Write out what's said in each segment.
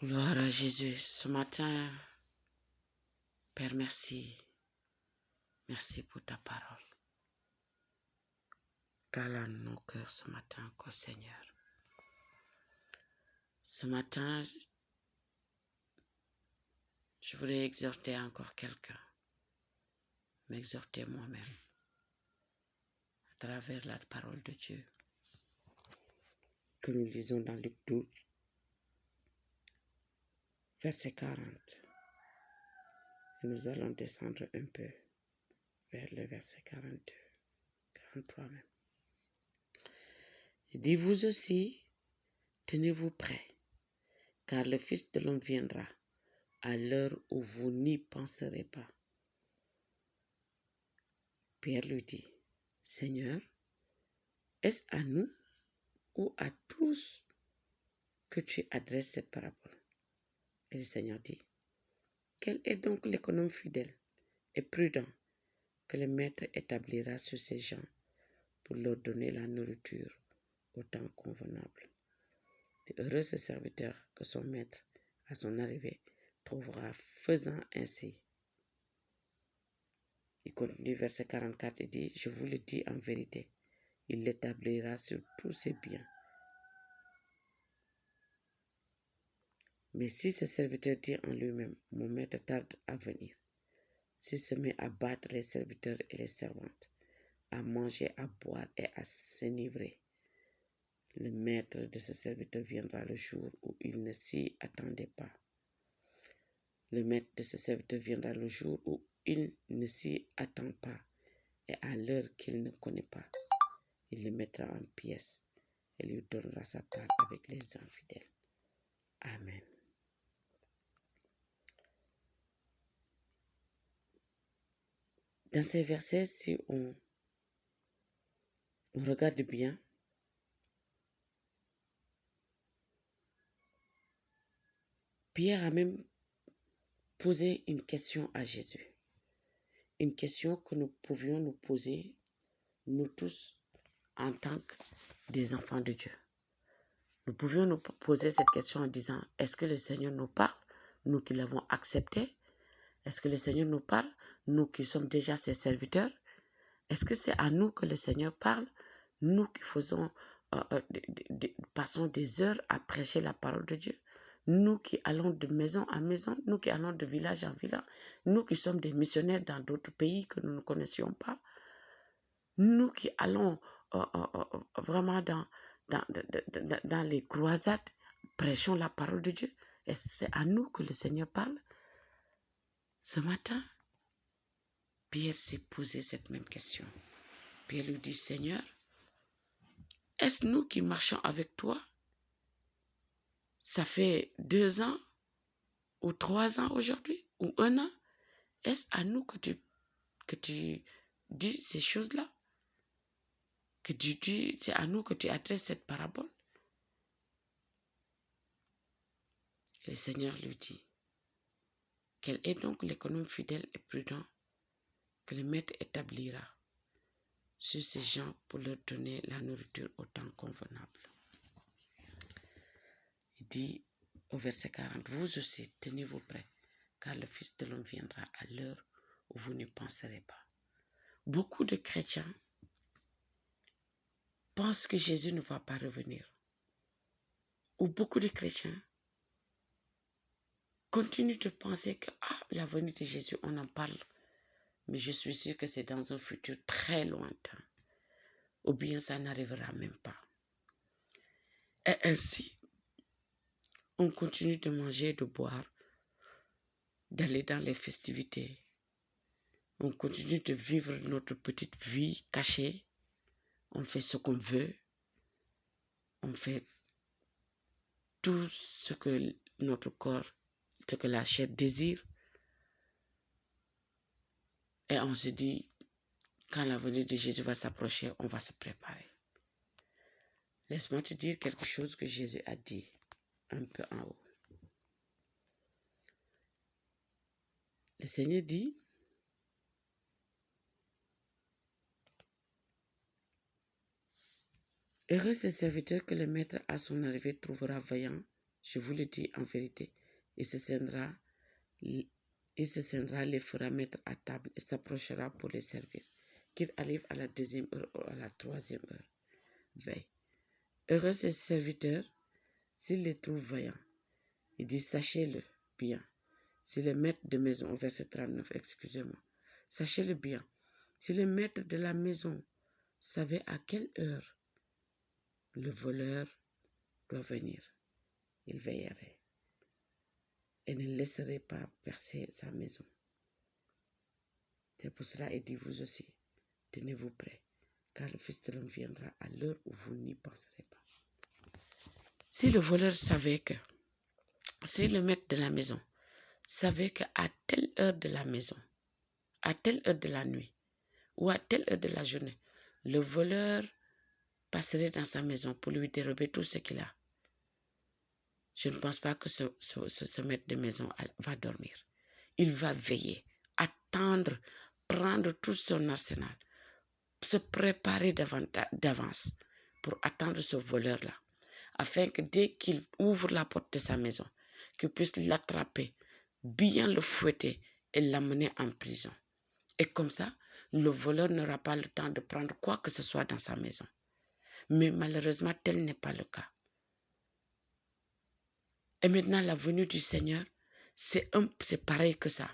Gloire à Jésus. Ce matin, Père, merci. Merci pour ta parole. Parle à nos cœurs ce matin encore, Seigneur. Ce matin, je voudrais exhorter encore quelqu'un, m'exhorter moi-même à travers la parole de Dieu que nous lisons dans Luc 12, verset 40. Et nous allons descendre un peu vers le verset 42, 43 même. Il dit, vous aussi, tenez-vous prêts, car le Fils de l'homme viendra à l'heure où vous n'y penserez pas. Pierre lui dit, Seigneur, est-ce à nous ou à tous que tu adresses cette parabole? Et le Seigneur dit, quel est donc l'économe fidèle et prudent que le maître établira sur ces gens pour leur donner la nourriture au temps convenable? C'est heureux ce serviteur que son maître, à son arrivée, trouvera faisant ainsi. Il continue, verset 44, et dit, je vous le dis en vérité, il l'établira sur tous ses biens. Mais si ce serviteur dit en lui-même, mon maître tarde à venir, s'il se met à battre les serviteurs et les servantes, à manger, à boire et à s'enivrer, le maître de ce serviteur viendra le jour où il ne s'y attendait pas. Le maître de ce serviteur viendra le jour où il ne s'y attend pas et à l'heure qu'il ne connaît pas. Il le mettra en pièces et lui donnera sa part avec les infidèles. Amen. Dans ces versets, si on regarde bien, Pierre a même posé une question à Jésus. Une question que nous pouvions nous poser, nous tous, en tant que des enfants de Dieu. Nous pouvions nous poser cette question en disant, est-ce que le Seigneur nous parle, nous qui l'avons accepté? Est-ce que le Seigneur nous parle, nous qui sommes déjà ses serviteurs? Est-ce que c'est à nous que le Seigneur parle, nous qui passons des heures à prêcher la parole de Dieu? Nous qui allons de maison en maison, nous qui allons de village en village, nous qui sommes des missionnaires dans d'autres pays que nous ne connaissions pas, nous qui allons vraiment dans les croisades, prêchons la parole de Dieu. Est-ce que c'est à nous que le Seigneur parle? Ce matin, Pierre s'est posé cette même question. Pierre lui dit, Seigneur, est-ce nous qui marchons avec toi? Ça fait 2 ans ou 3 ans aujourd'hui ou 1 an? Est-ce à nous que tu dis ces choses-là? Que tu dis, c'est à nous que tu adresses cette parabole? Le Seigneur lui dit, quel est donc l'économe fidèle et prudent que le maître établira sur ces gens pour leur donner la nourriture au temps convenable? Il dit au verset 40, vous aussi tenez-vous prêts, car le Fils de l'homme viendra à l'heure où vous ne penserez pas. Beaucoup de chrétiens pensent que Jésus ne va pas revenir. Ou beaucoup de chrétiens continuent de penser que la venue de Jésus, on en parle. Mais je suis sûre que c'est dans un futur très lointain. Ou bien ça n'arrivera même pas. Et ainsi, on continue de manger, de boire, d'aller dans les festivités. On continue de vivre notre petite vie cachée. On fait ce qu'on veut. On fait tout ce que notre corps, ce que la chair désire. Et on se dit, quand la venue de Jésus va s'approcher, on va se préparer. Laisse-moi te dire quelque chose que Jésus a dit un peu en haut. Le Seigneur dit, heureux ce serviteur que le maître à son arrivée trouvera veillant Je vous le dis en vérité, il se scindra, les fera mettre à table et s'approchera pour les servir. Qu'il arrive à la 2e heure ou à la 3e heure. Veille. Heureux ces serviteurs, s'il les trouve vaillants. Il dit, sachez-le bien. Si le maître de maison, au verset 39, excusez-moi. Sachez-le bien. Si le maître de la maison savait à quelle heure le voleur doit venir, il veillerait et ne laisserait pas percer sa maison. C'est pour cela qu'il dit, vous aussi, tenez-vous prêts, car le Fils de l'homme viendra à l'heure où vous n'y penserez pas. Si le voleur savait que, si le maître de la maison savait qu'à telle heure de la maison, à telle heure de la nuit, ou à telle heure de la journée, le voleur passerait dans sa maison pour lui dérober tout ce qu'il a, je ne pense pas que ce maître de maison va dormir. Il va veiller, attendre, prendre tout son arsenal, se préparer d'avance pour attendre ce voleur-là, afin que dès qu'il ouvre la porte de sa maison, qu'il puisse l'attraper, bien le fouetter et l'amener en prison. Et comme ça, le voleur n'aura pas le temps de prendre quoi que ce soit dans sa maison. Mais malheureusement, tel n'est pas le cas. Et maintenant, la venue du Seigneur, c'est pareil que ça.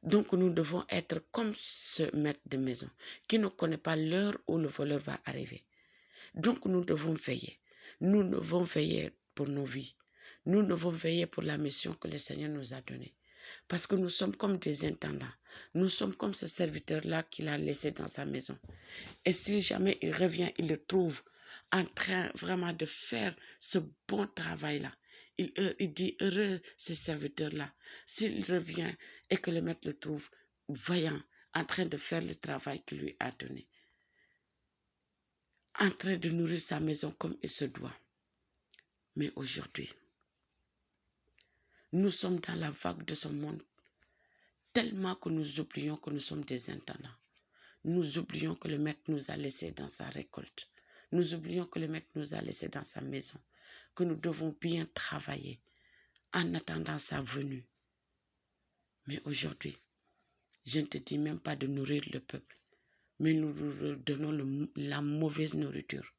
Donc, nous devons être comme ce maître de maison qui ne connaît pas l'heure où le voleur va arriver. Donc, nous devons veiller. Nous devons veiller pour nos vies. Nous devons veiller pour la mission que le Seigneur nous a donnée. Parce que nous sommes comme des intendants. Nous sommes comme ce serviteur-là qu'il a laissé dans sa maison. Et si jamais il revient, il le trouve en train vraiment de faire ce bon travail-là. Il dit, heureux ce serviteur-là. S'il revient et que le maître le trouve vaillant, en train de faire le travail qu'il lui a donné, en train de nourrir sa maison comme il se doit. Mais aujourd'hui, nous sommes dans la vague de ce monde tellement que nous oublions que nous sommes des intendants. Nous oublions que le maître nous a laissés dans sa récolte. Nous oublions que le maître nous a laissés dans sa maison, que nous devons bien travailler en attendant sa venue. Mais aujourd'hui, je ne te dis même pas de nourrir le peuple, mais nous leur donnons la mauvaise nourriture.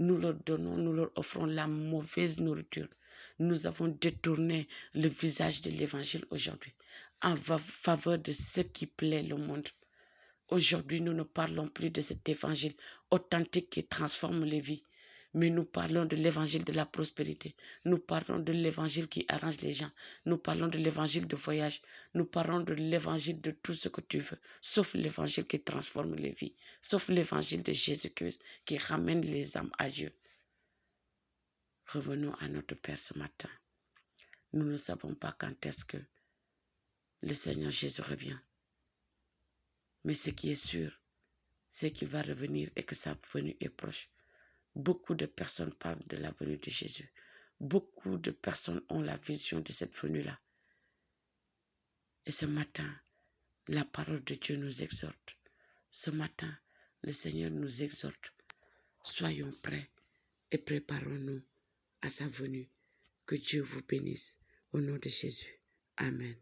Nous leur offrons la mauvaise nourriture. Nous avons détourné le visage de l'évangile aujourd'hui en faveur de ce qui plaît le monde. Aujourd'hui, nous ne parlons plus de cet évangile authentique qui transforme les vies, mais nous parlons de l'évangile de la prospérité. Nous parlons de l'évangile qui arrange les gens. Nous parlons de l'évangile de voyage. Nous parlons de l'évangile de tout ce que tu veux, sauf l'évangile qui transforme les vies, sauf l'évangile de Jésus-Christ qui ramène les âmes à Dieu. Revenons à notre Père ce matin. Nous ne savons pas quand est-ce que le Seigneur Jésus revient. Mais ce qui est sûr, c'est qu'il va revenir et que sa venue est proche. Beaucoup de personnes parlent de la venue de Jésus. Beaucoup de personnes ont la vision de cette venue-là. Et ce matin, la parole de Dieu nous exhorte. Ce matin, le Seigneur nous exhorte. Soyons prêts et préparons-nous à sa venue. Que Dieu vous bénisse. Au nom de Jésus. Amen.